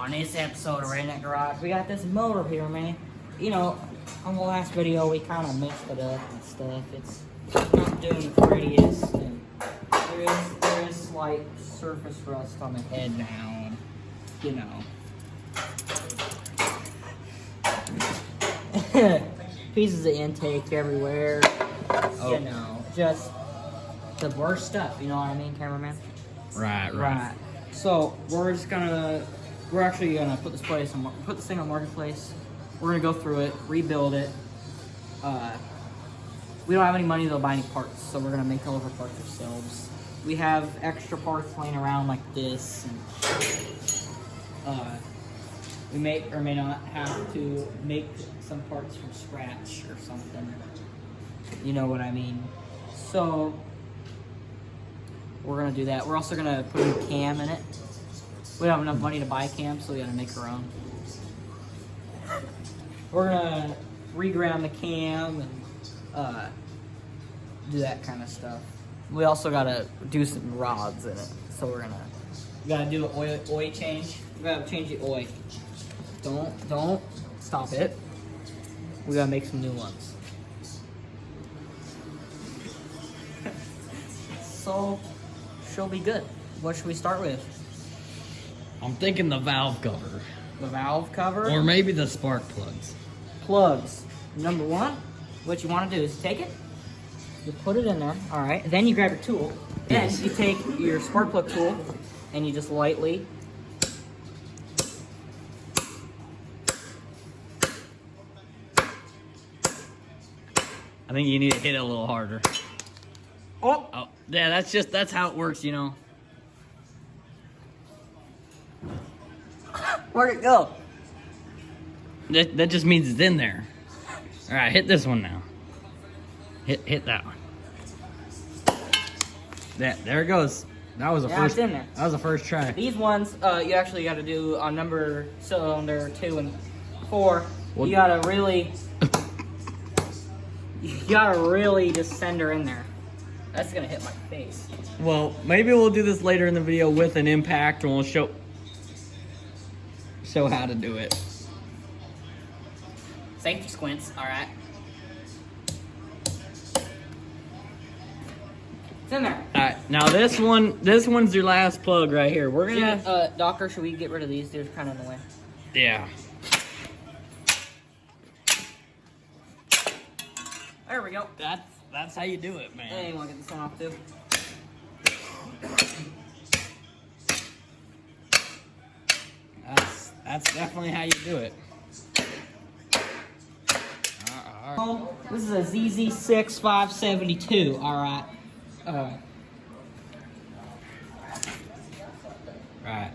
on this episode of Redneck Garage, we got this motor here, man. You know, on the last video, we kind of messed it up and stuff. It's not doing the prettiest, and there is slight surface rust on the head now, and, you know. Pieces of intake everywhere, you know, just the worst stuff, you know what I mean, cameraman? Right. So we're actually gonna put this thing on Marketplace. We're gonna go through it, rebuild it. We don't have any money to buy any parts, so we're gonna make all of our parts ourselves. We have extra parts laying around like this, and we may or may not have to make some parts from scratch or something. You know what I mean? So we're gonna do that. We're also gonna put a cam in it. We don't have enough money to buy a cam, so we gotta make our own. We're gonna reground the cam and do that kind of stuff. We also gotta do some rods in it, so we gotta do an oil change. We gotta change the oil. Don't stop it. We gotta make some new ones. So, she'll be good. What should we start with? I'm thinking the valve cover. The valve cover? Or maybe the spark plugs. Plugs. Number one, what you want to do is take it, you put it in there, all right, then you grab your tool, then you take your spark plug tool, and you just lightly I think you need to hit it a little harder. Oh, yeah, that's how it works, you know. Where'd it go? That just means it's in there. All right, hit this one now. Hit that one. There it goes. That was the first. It's in there. That was the first try. These ones, you actually got to do on number cylinder 2 and 4. What? You gotta really just send her in there. That's gonna hit my face. Well, maybe we'll do this later in the video with an impact, and we'll show how to do it. Safety squints, all right. It's in there. All right, now this one's your last plug right here. We're gonna. Docker, should we get rid of these? They're kind of in the way. Yeah. There we go. That's how you do it, man. Hey, you want to get this one off too? That's definitely how you do it. Oh, this is a ZZ6 572. All right. Right.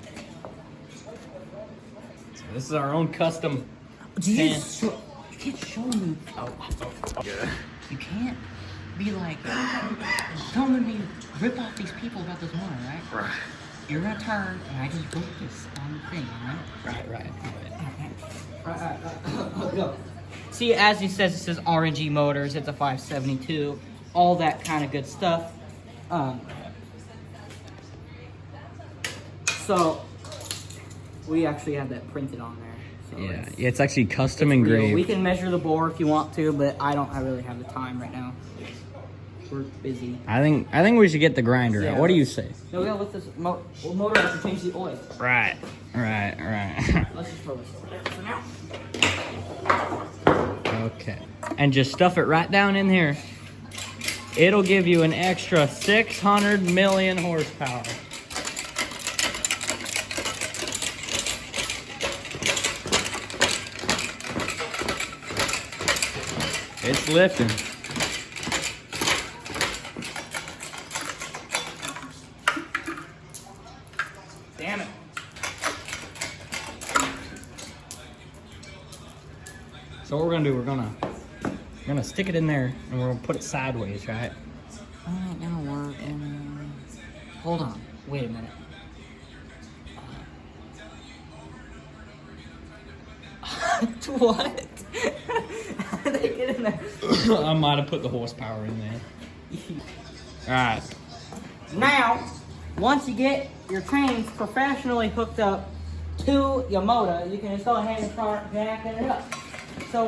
So this is our own custom. You can't show me. You can't be like, don't let me rip off these people about this motor, right? Right. You're gonna turn, and I just wrote this on the thing, Right. Right. Go. See, as he says, it says RNG motors. It's a 572. All that kind of good stuff. So we actually have that printed on there. So Yeah, it's actually custom engraved. We can measure the bore if you want to, but I really have the time right now. We're busy. I think we should get the grinder out. What do you say? No, we gotta let this motor has to change the oil. Right. Let's just throw this over there for now. Okay. And just stuff it right down in here. It'll give you an extra 600 million horsepower. It's lifting. Damn it. So what we're gonna do, we're gonna stick it in there and we're gonna put it sideways, right? That ain't gonna work. Hold on. Wait a minute. What? How did they get in there? I might have put the horsepower in there. Alright. Now, once you get your chains professionally hooked up to your motor, you can just go ahead and start backing it up. So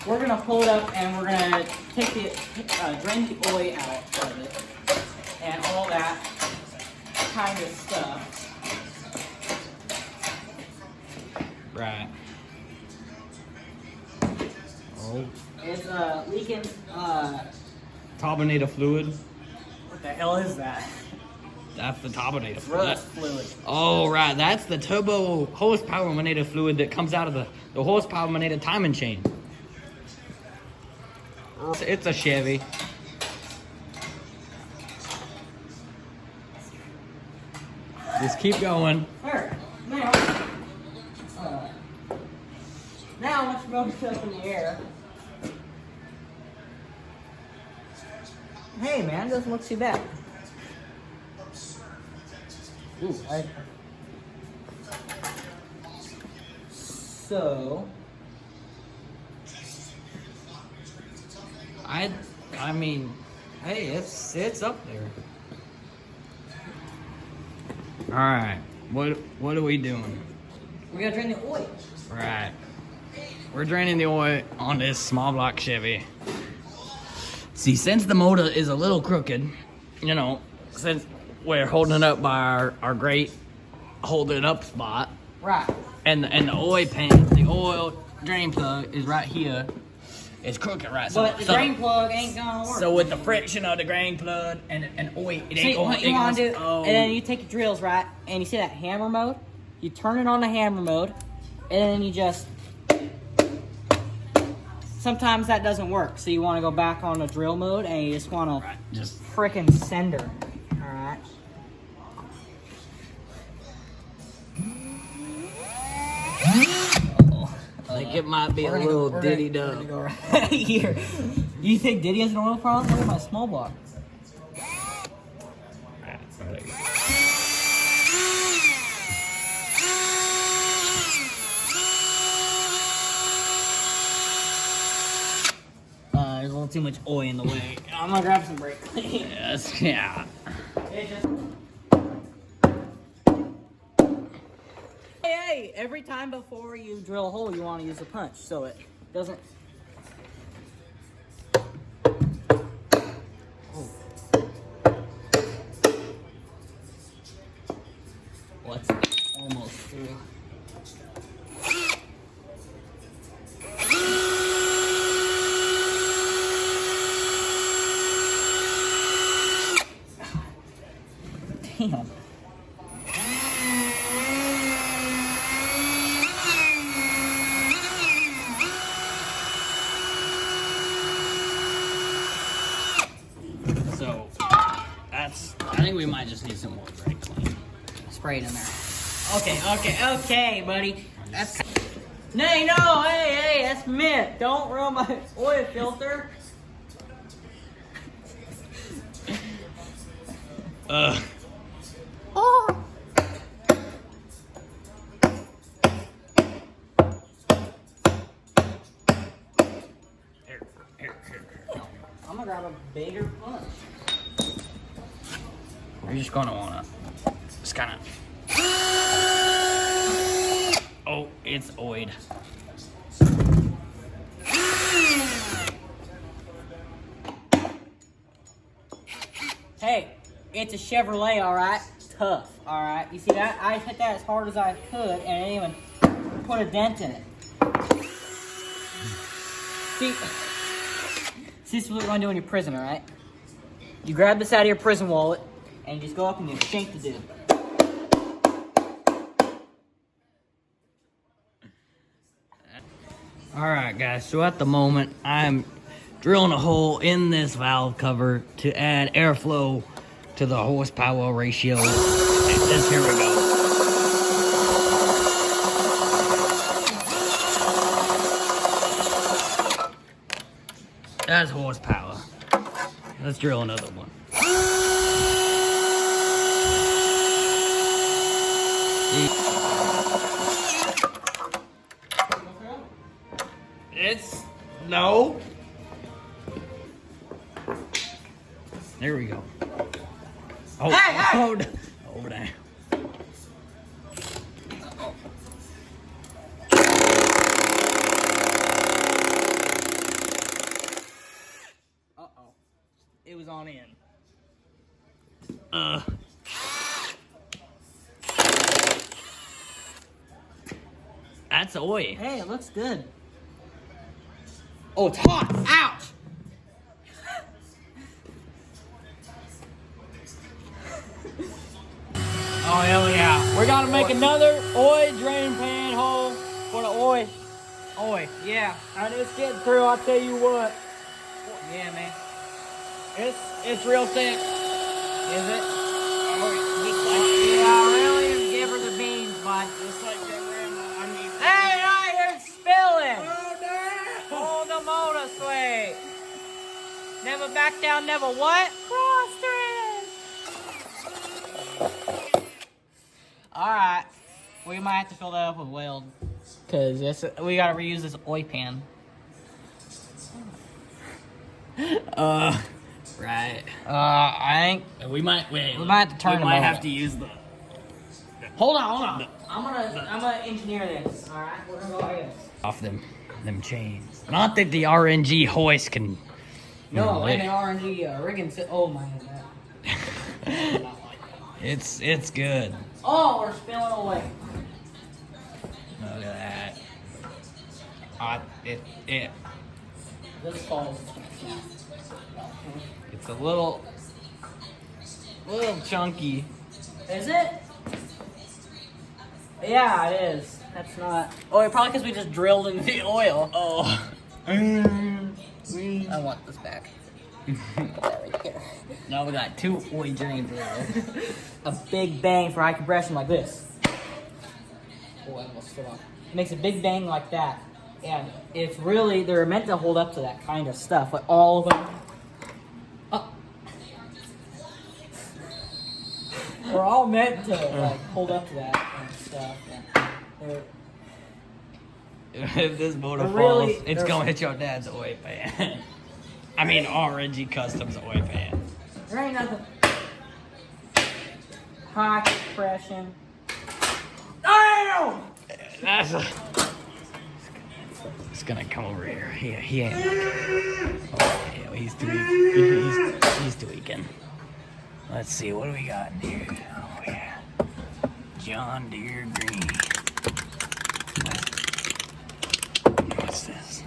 we're gonna pull it up and we're gonna take the drain the oil out of it and all that kind of stuff. Right. Oh. It's leaking. Carbonated fluid. What the hell is that? That's the carbonated fluid. Rust fluid. Oh, right. That's the turbo horsepower emanated fluid that comes out of the horsepower emanated timing chain. It's a Chevy. Just keep going. Alright, now let's throw stuff in the air. Hey man, doesn't look too bad. Ooh, So I mean, hey, it's up there. All right, what are we doing? we gotta drain the oil. Right, we're draining the oil on this small block Chevy. See, since the motor is a little crooked, you know, since we're holding it up by our great hold it up spot, Right. and the oil pan, the oil drain plug is right here. It's crooked, right? But the drain plug ain't gonna work. So with the friction of the drain plug and oil, it ain't See, going. what you want to do, Oh. and then you take your drills, right, and you see that hammer mode? You turn it on the hammer mode, and then you just... Sometimes that doesn't work, so you want to go back on the drill mode, and you just want to Just frickin' send her. Alright? I think it might be a We're gonna little go- we're ditty gonna- dub. we're gonna go right here. You think Diddy has an oil problem? Look at my small block. There's a little too much oil in the way. I'm gonna grab some brake clean. Yes, yeah. It just... Hey, every time before you drill a hole, you want to use a punch so it doesn't... Oh. What's almost through? Damn. So that's. I think we might just need some more brake clean. Spray it in there. Okay, buddy. That's... No, hey, that's mint. Don't ruin my oil filter. Oh. Here. I'm gonna grab a bigger punch. You're just gonna wanna just kind of. Oh, it's oid. Hey, it's a Chevrolet, all right? Tough, all right? You see that? I hit that as hard as I could, and I didn't even put a dent in it. See, this is what we're gonna do in your prison, all right? You grab this out of your prison wallet, and you just go up and you shank the dude. Alright guys, so at the moment I'm drilling a hole in this valve cover to add airflow to the horsepower ratio. And here we go. That's horsepower. Let's drill another one. It's no. There we go. Oh, Hey! hold over there. That's oil. Hey, it looks good. Oh, it's hot. Ouch. Oh, hell yeah. We're gonna make another oil drain pan hole for the oil. Oil. Yeah. And it's getting through, I'll tell you what. Yeah, man. It's real thick. Is it? Oh, Yeah, really give her the beans, bud. just like that grandma. I mean, Hey, I hear it spilling. oh no! Oh, the motor sway. Never back down, never what? Cross thread. Alright. We might have to fill that up with weld. Cause we gotta reuse this oil pan. Right. I think We might wait. we might have to turn We them might over. have to use the. Hold on. I'm gonna engineer this. Alright, we're gonna go like this. Off them chains. Not that the RNG hoist can. No, it- and the RNG rigging. Oh my god. It's good. Oh, we're spilling away. Look at that. This falls. It's a little chunky. Is it? Yeah, it is. That's not. Oh, probably because we just drilled in the oil. Oh. I want this back. Now we got 2 oil drains there. A big bang for high compression like this. Oh, I almost fell off. It makes a big bang like that. And it's really, they're meant to hold up to that kind of stuff. Like all of them. Oh. We're all meant to like hold up to that kind of stuff. And If this motor They're falls, really- it's they're- gonna hit your dad's oil pan. I mean, RNG Customs oil pan. there ain't nothing. High compression. Damn! That's a. It's gonna come over here. He ain't. Oh, yeah, he's tweaking. He's tweaking. Let's see, what do we got in here? Oh yeah, John Deere Green. What's this?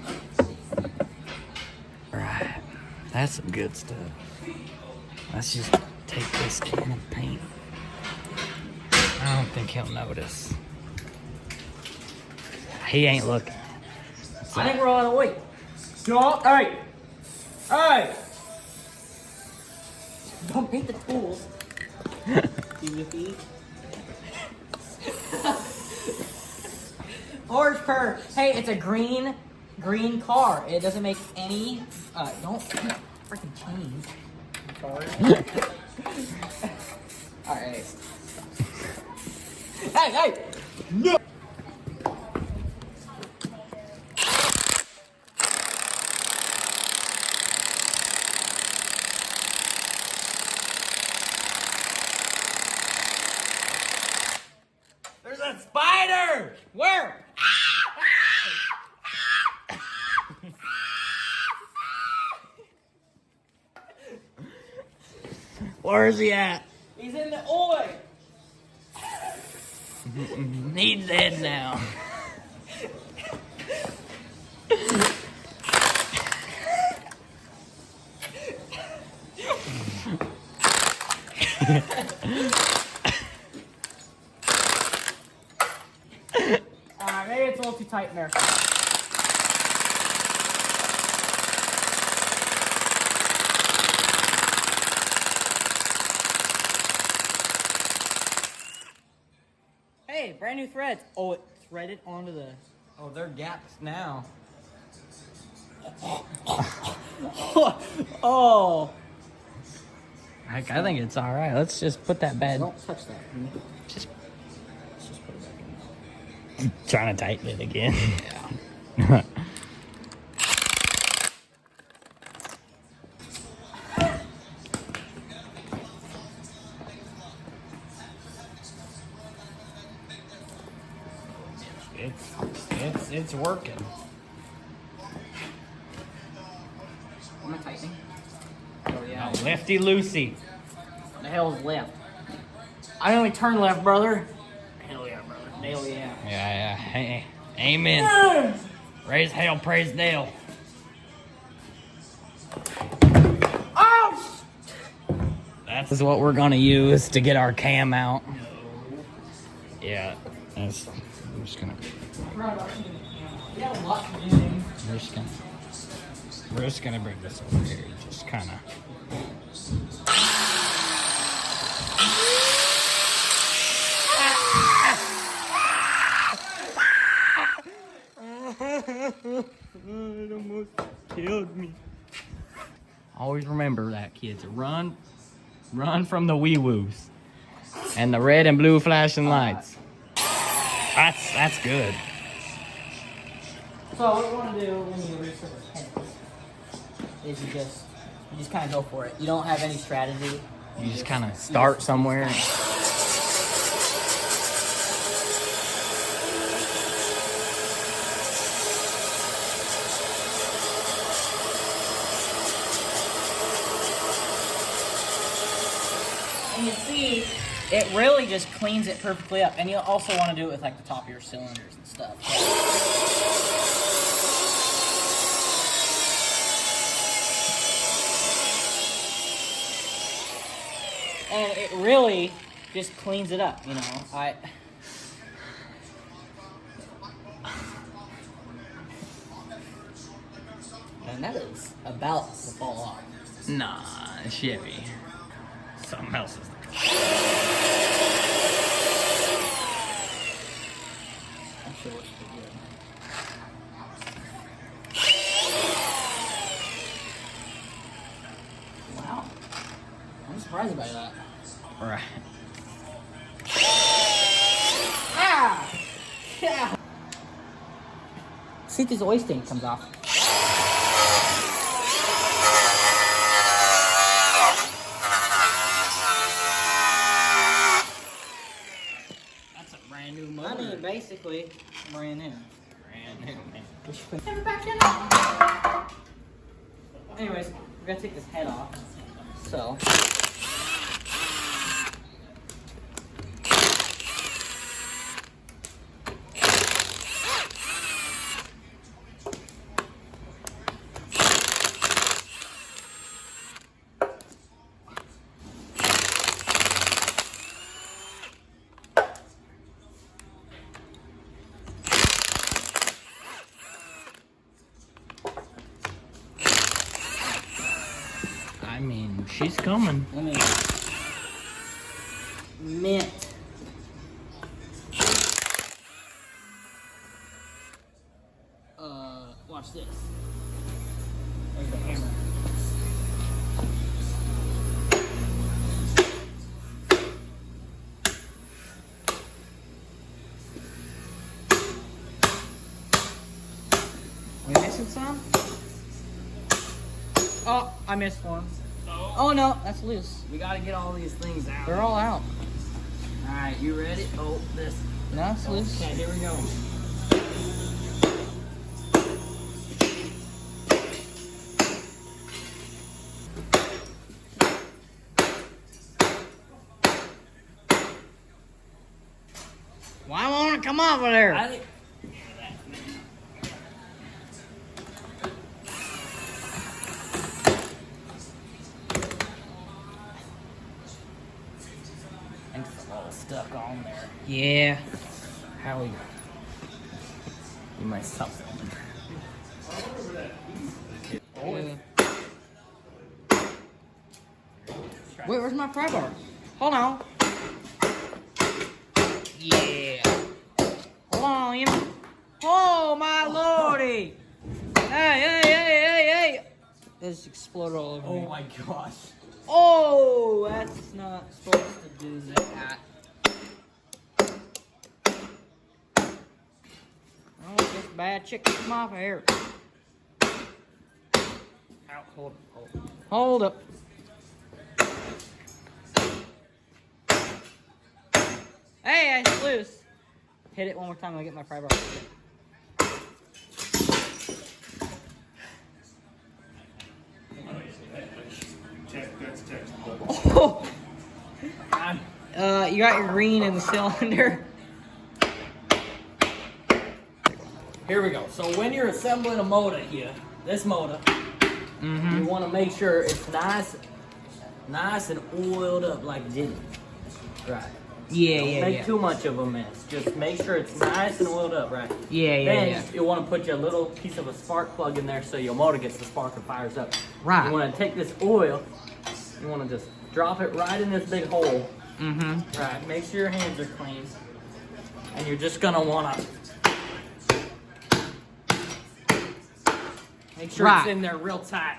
Right, that's some good stuff. Let's just take this can of paint. I don't think he'll notice. He ain't looking. I think we're on the way. Stop! Hey! Hey! Don't paint the tools. Orange purr. Hey, it's a green car. It doesn't make any. Don't freaking change. Sorry. All right. Hey! No. There's a spider! Where? Where is he at? He's in the oil. He's dead now. Maybe it's a little too tight in there. Hey, brand new threads. Oh, it threaded onto the. Oh, they're gaps now. Oh. I think it's all right. Let's just put that bed. Don't touch that. Just Let's just put it back in. trying to tighten it again. Yeah. It's working. Am I tightening? Oh yeah. Now, lefty loosey. What the hell is left? I only turn left, brother. Hell yeah, brother. Hell yeah. Yeah. Amen. Raise hell, praise Dale. Oh! That's what we're gonna use to get our cam out. Yeah, I'm just gonna. We're just gonna bring this over here. Just kind of. It almost killed me. Always remember that, kids. Run from the wee woos and the red and blue flashing lights. That's good. So what you want to do when you research pennies is you just kind of go for it. You don't have any strategy. You just kind of start somewhere. And you see, it really just cleans it perfectly up. And you also want to do it with like the top of your cylinders and stuff. And it really just cleans it up, you know. And that is about to fall off. Nah, Chevy. Something else is the I'm sure it's pretty good. Wow. I'm surprised by that. right. Ah! Yeah! See if this oil stain comes off. That's a brand new motor. I mean, basically, brand new. Brand new, man. Never back in. Anyways, we're gonna take this head off. So. I mean, she's coming. Let me mint. Watch this. There's the hammer. We missing some? Oh, I missed one. Oh no, that's loose. We gotta get all these things out. They're all out. Alright, you ready? Oh, this. No, it's loose. Okay, here we go. Why won't it come off of there? I think. It's all stuck on there. Yeah. How we? You might stop filming. Wait, where's my pry bar? Hold on. Yeah. Hold on, you. Oh my lordy! Hey! This exploded all over me. Oh my gosh. Oh, that's not supposed to do that. Oh, this bad chick come off of here. Out, hold. Hold up. Hey, it's loose. Hit it one more time. I'll get my pry bar. Oh. You got your green in the cylinder. Here we go. So when you're assembling a motor here, this motor, you want to make sure it's nice and oiled up like this. Right. Yeah, Don't yeah, make yeah. too much of a mess. Just make sure it's nice and oiled up, right? Yeah, yeah, then yeah. you want to put your little piece of a spark plug in there so your motor gets the spark and fires up. Right. You want to take this oil, you want to just drop it right in this big hole. Right. Make sure your hands are clean. And you're just going to want to make sure it's in there real tight.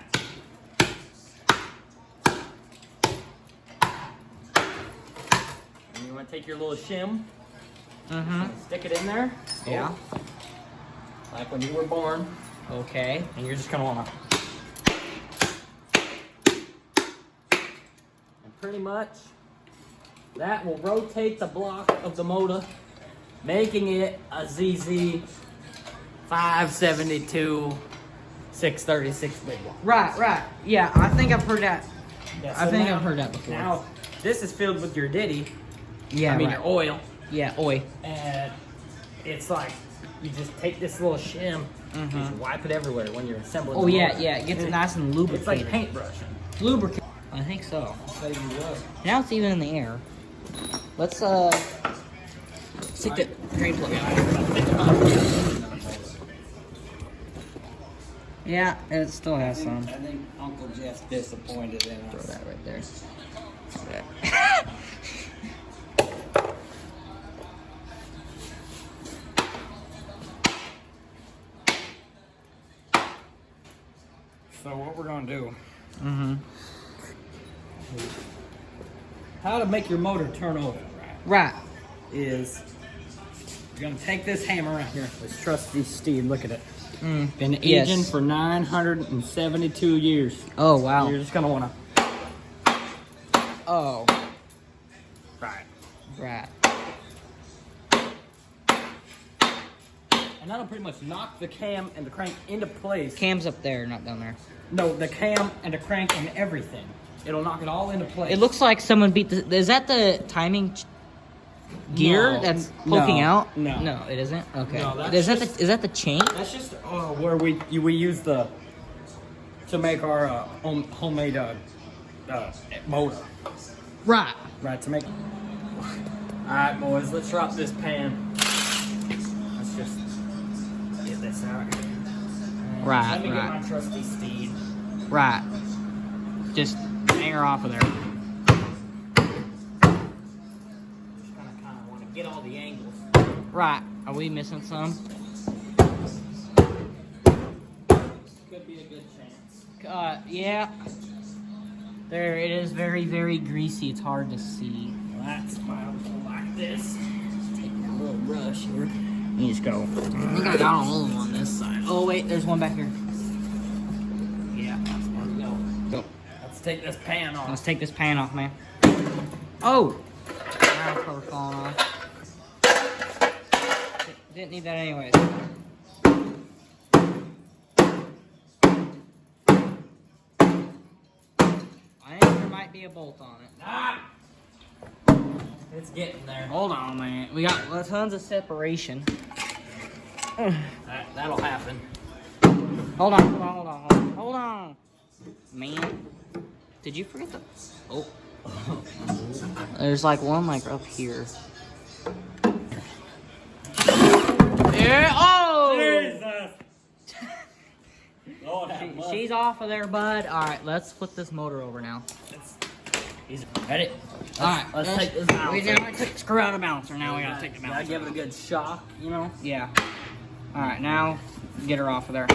And you want to take your little shim, stick it in there. Yeah. Like when you were born. Okay. And you're just going to want to. And pretty much that will rotate the block of the motor, making it a ZZ 572 636 big block. Right. Yeah, I think I've heard that. Yeah, I so think now- I've heard that before. Now, this is filled with your ditty. Yeah, your oil. Yeah, oi. And it's like, you just take this little shim, and you wipe it everywhere when you're assembling Oh the yeah, motor. yeah. It gets nice and It's lubricated. like paintbrushing. Lubricate. I think so. Baby, look. Now it's even in the air. Let's stick the drain plug out. Yeah, it still has some. I think Uncle Jeff's disappointed in Throw us. that right there. So what we're gonna do, How to make your motor turn over, Right. is you're gonna take this hammer right here. this trusty steed, look at it. Been Yes. aging for 972 years. Oh wow. You're just gonna wanna, Oh. right. Right. And that'll pretty much knock the cam and the crank into place. Cam's up there, not down there. No, the cam and the crank and everything. It'll knock it all into place. It looks like someone beat the. Is that the timing gear No, that's poking no, out? no. No, it isn't. Okay. No, that's is that just- the? Is that the chain? That's just where we use the to make our homemade motor. Right. Right, to make. Alright, boys, let's drop this pan. Let's just get this out. And Right, Let me right. get my trusty steed. Right. Just hang her off of there. Just kind of want to get all the angles. Right. Are we missing some? Could be a good chance. Yeah. There it is. Very, very greasy. It's hard to see. That's why I go like this. Take a little brush here. You just go. I think I got all of them on this side. Oh wait, there's one back here. Yeah. There we go. Go. Let's take this pan off. Let's take this pan off, man. Oh! Ground cover falling off. Didn't need that anyways. I think there might be a bolt on it. Ah! It's getting there. Hold on, man. We got tons of separation. That'll happen. Hold on. Hold on. Man. Did you forget the... Oh. There's like one like up here. Yeah. Oh! Jesus! Lord have mercy. She's off of there, bud. Alright, let's flip this motor over now. He's ready. Alright, Let's take this We balancer. didn't took the screw out of the balancer. Now we gotta take the Gotta balancer. give it a good shock, you know? Yeah. Alright, now get her off of there.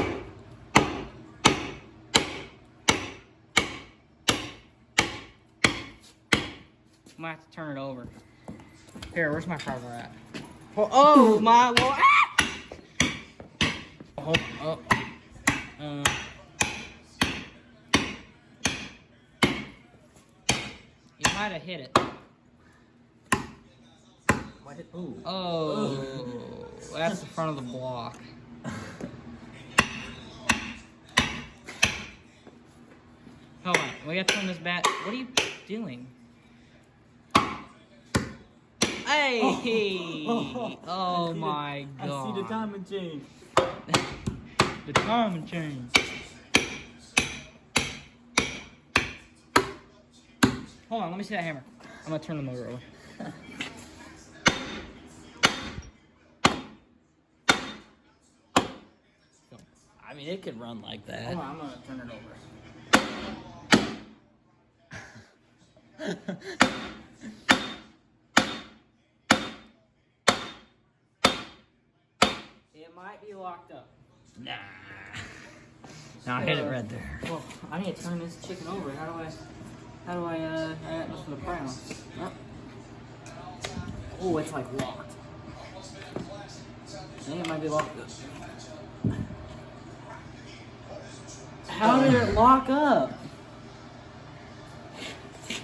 Might have to turn it over. Here, where's my carver at? Oh, my lord! Ah! Oh. You might have hit it. Ooh. Oh, that's the front of the block. Hold on, we gotta turn this back. What are you doing? Hey! Hey! Oh my god. I see the timing change. The timing change. Hold on, let me see that hammer. I'm gonna turn the motor over. I mean, it could run like that. Hold on, I'm gonna turn it over. It might be locked up. Nah. Now hit it right there. Well, I need to turn this chicken over. How do I this for the crown? Oh, it's like locked. I think it might be locked up. How did it lock up?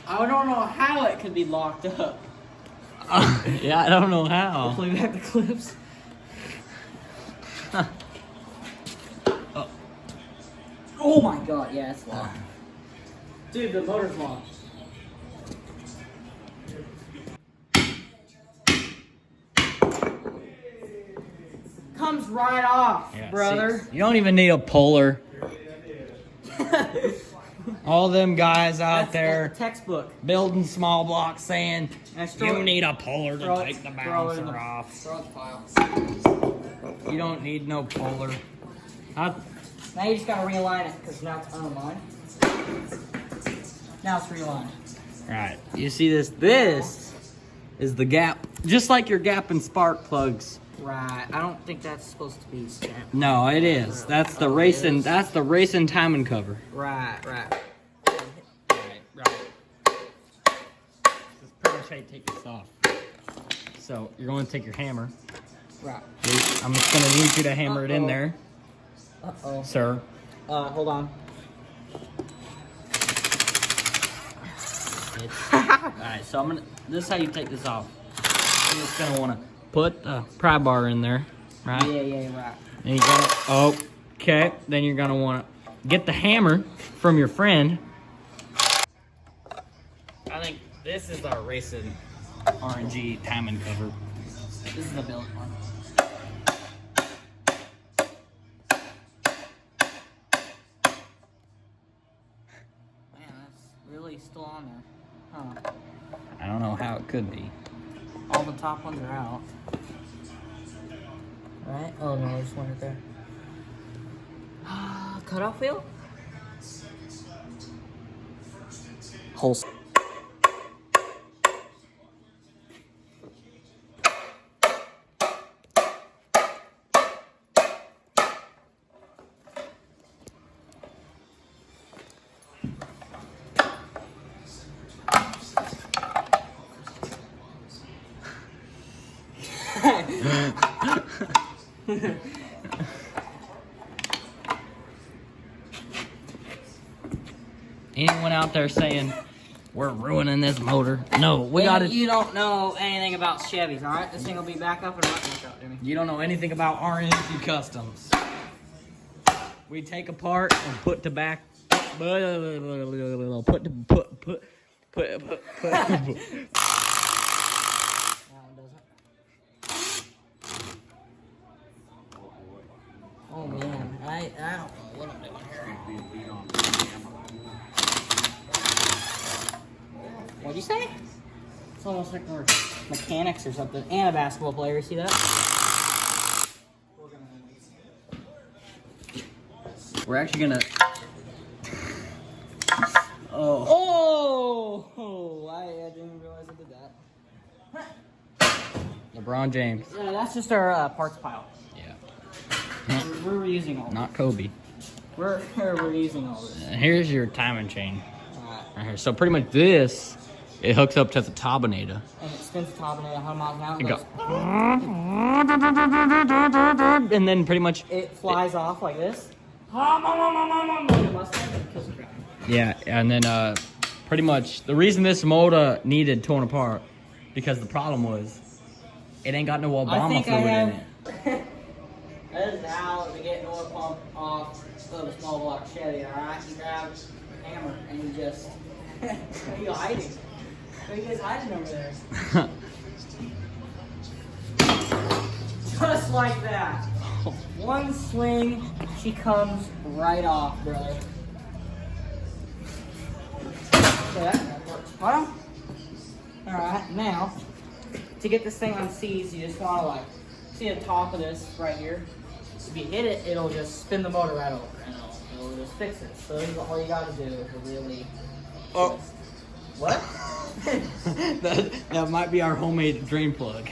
I don't know how it could be locked up. Yeah, I don't know how. Play back the clips. Oh my god, yeah, it's locked. Dude, the motor's locked. Comes right off, Yeah, brother. see, you don't even need a puller. All them guys out That's there the textbook. building small blocks saying Just you need a puller to take the throw it in bouncer the- off. Throw it in the pile. You don't need no puller. Now you just gotta realign it because now it's unaligned. Now it's realigned. Right. You see this? This is the gap. Just like your gap and spark plugs. Right. I don't think that's supposed to be stamped. No, it is. That's the racing. That's the racing timing cover. Right. Right. Just pretty much how you take this off. So you're going to take your hammer. Right. I'm just going to need you to hammer it in there, Uh-oh. sir. Hold on. Alright, so I'm gonna. This is how you take this off. You're just gonna want to put the pry bar in there, right? Yeah, right. And you're gonna. Okay. Then you're gonna want to get the hammer from your friend. I think this is our racing RNG timing cover. This is the built one. Man, that's really still on there. Huh. I don't know how it could be. All the top ones are out. Right? Oh no, there's one right there. Cutoff wheel? Whole. Anyone out there saying we're ruining this motor? No, we got it. You don't know anything about Chevys, alright? This thing will be back up and right back up, Jimmy. You don't know anything about RNG Customs. We take apart and put to back. Put. That one doesn't. Oh man, I don't know what I'm doing here. What'd you say? It's almost like we're mechanics or something. And a basketball player, you see that? We're actually gonna. I didn't realize I did that. LeBron James. Yeah, that's just our parts pile. Yeah. We're reusing all this. Not Kobe. We're reusing all this. Here's your timing chain. Alright. Right here. So pretty much this, it hooks up to the turbinator. And it spins the top and at 100 miles an hour. And It go. And then pretty much. It flies off like this. Yeah, and then pretty much the reason this motor needed torn apart because the problem was it ain't got no Obama fluid in it. That is how to get an oil pump off of a small block Chevy, alright? You grab a hammer and you just... What are you hiding? What are you guys hiding over there? like that. One swing, she comes right off, brother. Okay, that works well. Alright, now, to get this thing unseized, you just want to like, see the top of this right here? If you hit it, it'll just spin the motor right over and it'll just fix it. So this is all you gotta do to really Oh. just... What? that might be our homemade drain plug.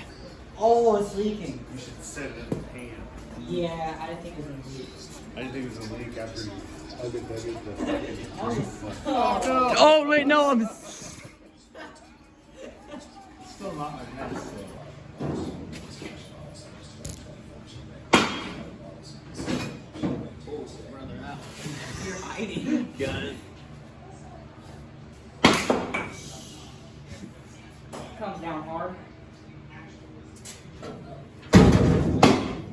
Oh, it's leaking. You should set it in the pan. Yeah, I didn't think it was gonna leak. I didn't think it was a leak after you ugly the fucking drink. Oh, Oh wait, no, I'm. Still not my mess, you're hiding. Got it. Comes down hard.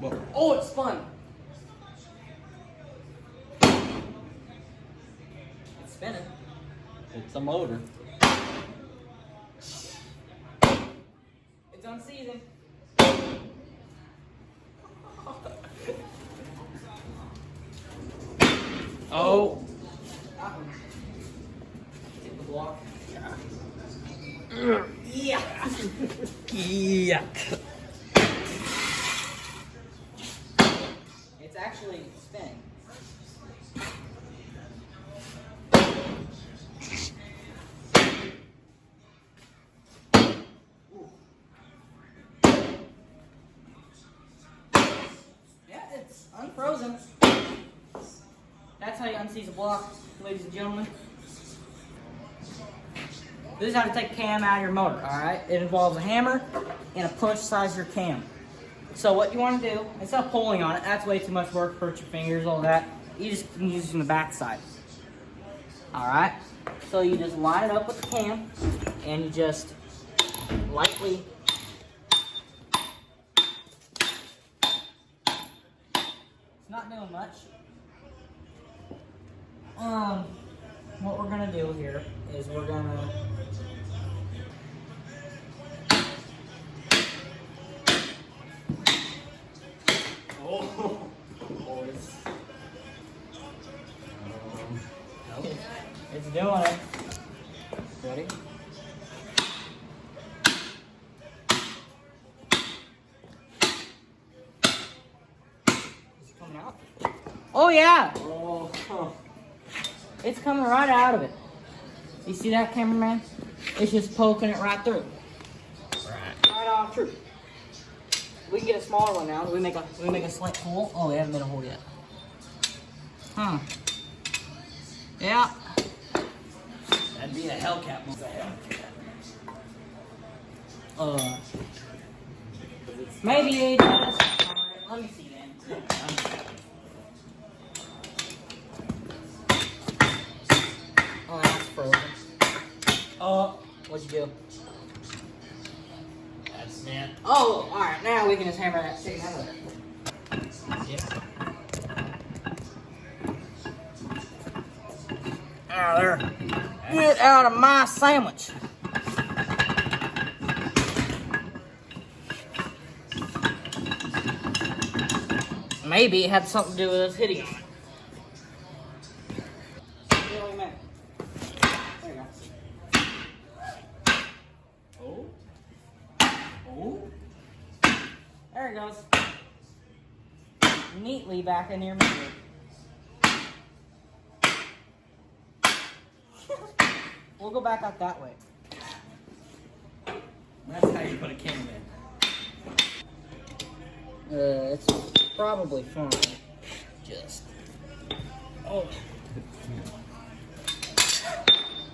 Whoa. Oh, it's spun. It's spinning. It's a motor. It's unseizing. Oh. That one. Hit the block. Yeah. Yeah. Yeah. It's actually spinning. Yeah, it's unfrozen. That's how you unseize a block, ladies and gentlemen. This is how to take cam out of your motor, alright? It involves a hammer and a punch size your cam. So what you want to do, instead of pulling on it, that's way too much work, hurt your fingers, all that. You just can use it from the back side. Alright? So you just line it up with the cam and you just lightly it's not doing much. What we're gonna do here is we're gonna it's doing it. Ready? Is it coming out? Oh yeah! Oh. It's coming right out of it. You see that, cameraman? It's just poking it right through. Right on through. We can get a smaller one now. We make a slight hole. Oh, we haven't made a hole yet. Huh. Yeah. That'd be a Hellcat motor. Maybe it does. Alright, let me see then. Oh, that's frozen. Oh, what'd you do? That's it. Oh, alright, now we can just hammer that shit out of there. Yep. Out of there. Get out of my sandwich. Maybe it had something to do with us hitting it. Really, man. There you go. Oh. Oh. There it goes. Neatly back in your motor. We'll go back out that way. That's how you put a cam in. It's probably fine. Just. Oh.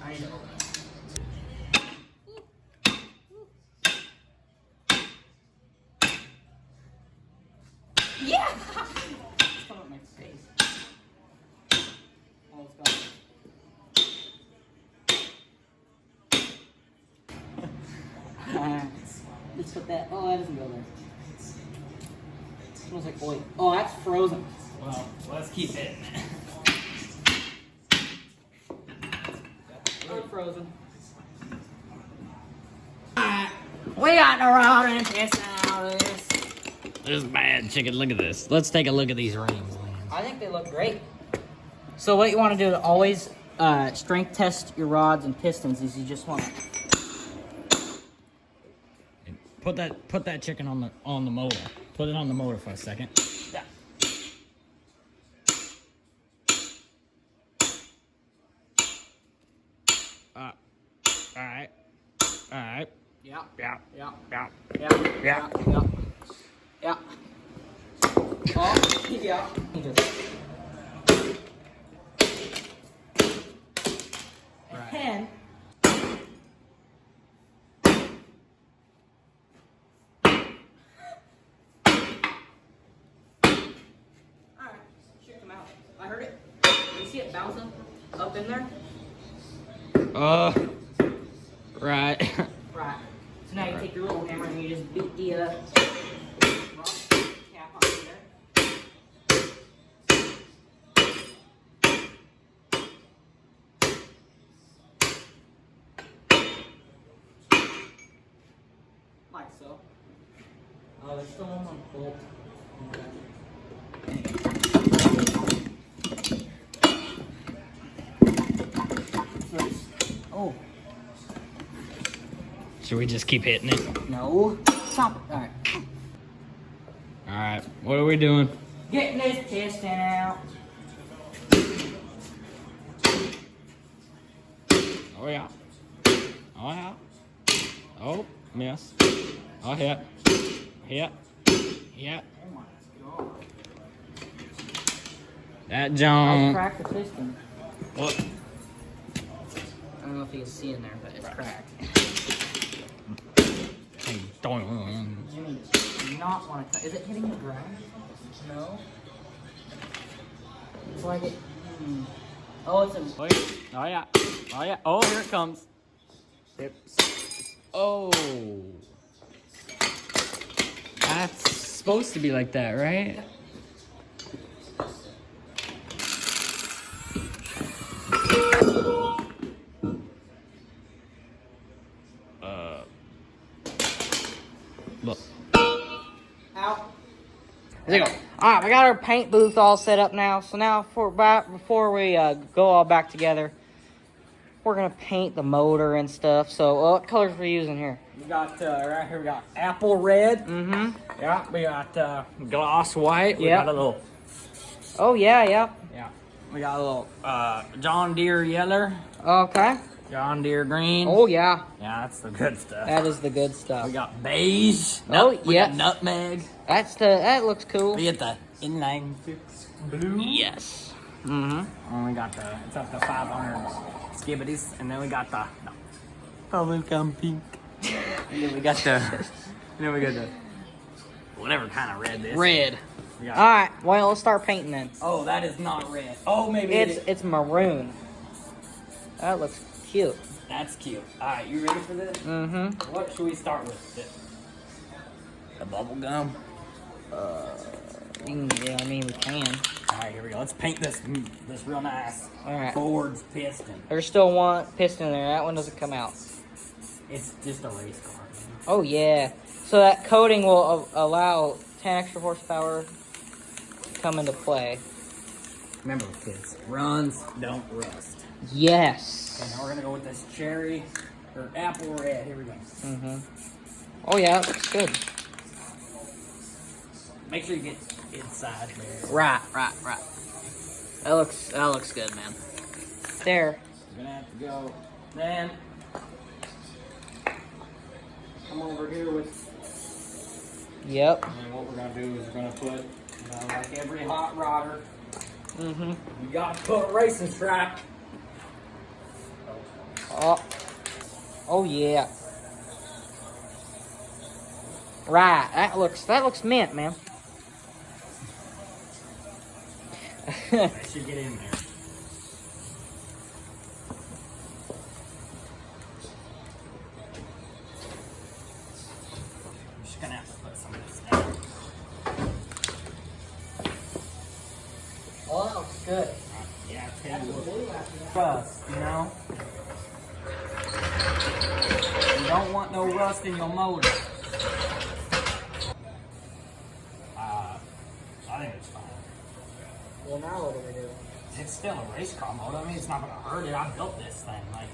I know. Yeah! It's coming up my face. Oh, it's gone. Let's put that. Oh, that doesn't go there. Smells like oil. Oh, that's frozen. Well, let's keep it. Unfrozen. Alright. We got the rod and piston out of this. This is bad chicken. Look at this. Let's take a look at these rings, man. I think they look great. So what you want to do to always strength test your rods and pistons is you just want to Put that chicken on the motor. Put it on the motor for a second. yeah. All right. Yeah. Yeah. Yeah. Yeah. Yeah. Yeah. Yeah. Yeah. Oh, yeah. And alright, shoot them out. I heard it. You see it bouncing up in there? Right. Right. So now you take your little hammer and you just beat the rock cap onto there. Like so. Oh, there's still one more bolt. Oh. Should we just keep hitting it? No. Stop it. Alright. All right. What are we doing? Getting this piston out. Oh yeah. Oh yeah. Oh, miss. Oh hit. Hit. Hit. Oh my god. That I'll John. crack the piston. What? I don't know if you can see in there, but it's cracked. Jimmy does not want to. Is it hitting the ground? No. It's like it. Oh, it's a. Oh yeah. Oh yeah. Oh, here it comes. Oh. That's supposed to be like that, right? Look. Out. There you go. All right, we got our paint booth all set up now. So now, before we go all back together, we're gonna paint the motor and stuff. So, what colors we using here? We got right here. We got apple red. Mm-hmm. Yeah. We got gloss white. We Yep. got a little. Oh yeah, yep. Yeah. We got a little John Deere yeller. Okay. John Deere green. Oh yeah, Yeah, that's the good stuff. that is the good stuff. We got beige. Oh, We yeah. got nutmeg. That looks cool. We got the inline fix blue. Yes. Mm-hmm. And we got it's up to 500 skibbities. And then we got the bubblegum pink. And then we got the whatever kind of red this is. Red. We All got, right. Well, let's start painting then. oh, that is not red. Oh, maybe It's maroon. That looks cute. That's cute. All right, you ready for this? Mm-hmm. What should we start with? The bubble gum. Yeah, I mean we can. All right, here we go. Let's paint this real nice. All right. Ford's piston. There's still one piston in there. That one doesn't come out. It's just a race car. Oh yeah. So that coating will allow 10 extra horsepower to come into play. Remember, kids, runs don't rust. Yes. Okay, now we're gonna go with this cherry or apple red. Here we go. Mm-hmm. Oh yeah, that looks good. Make sure you get inside there. Right. That looks good, man. There. We're gonna have to go. Then come over here with. Yep. And then what we're gonna do is we're gonna put, like every hot rodder, Mm-hmm. you gotta put a racing stripe. Oh yeah. Right. That looks mint, man. That should get in there. I'm just gonna have to put some of this down. Oh, that looks good. Yeah, I tell you what. Rust, you know? You don't want no rust in your motor. Well, now what do we do? It's still a race car mode. I mean, it's not gonna hurt it. I built this thing. Like,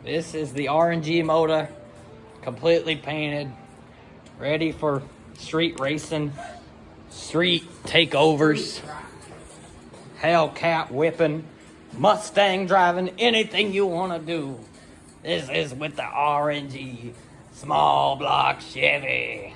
This is the RNG motor, completely painted, ready for street racing, street takeovers, Hellcat whipping, Mustang driving, anything you want to do. This is with the RNG small block Chevy.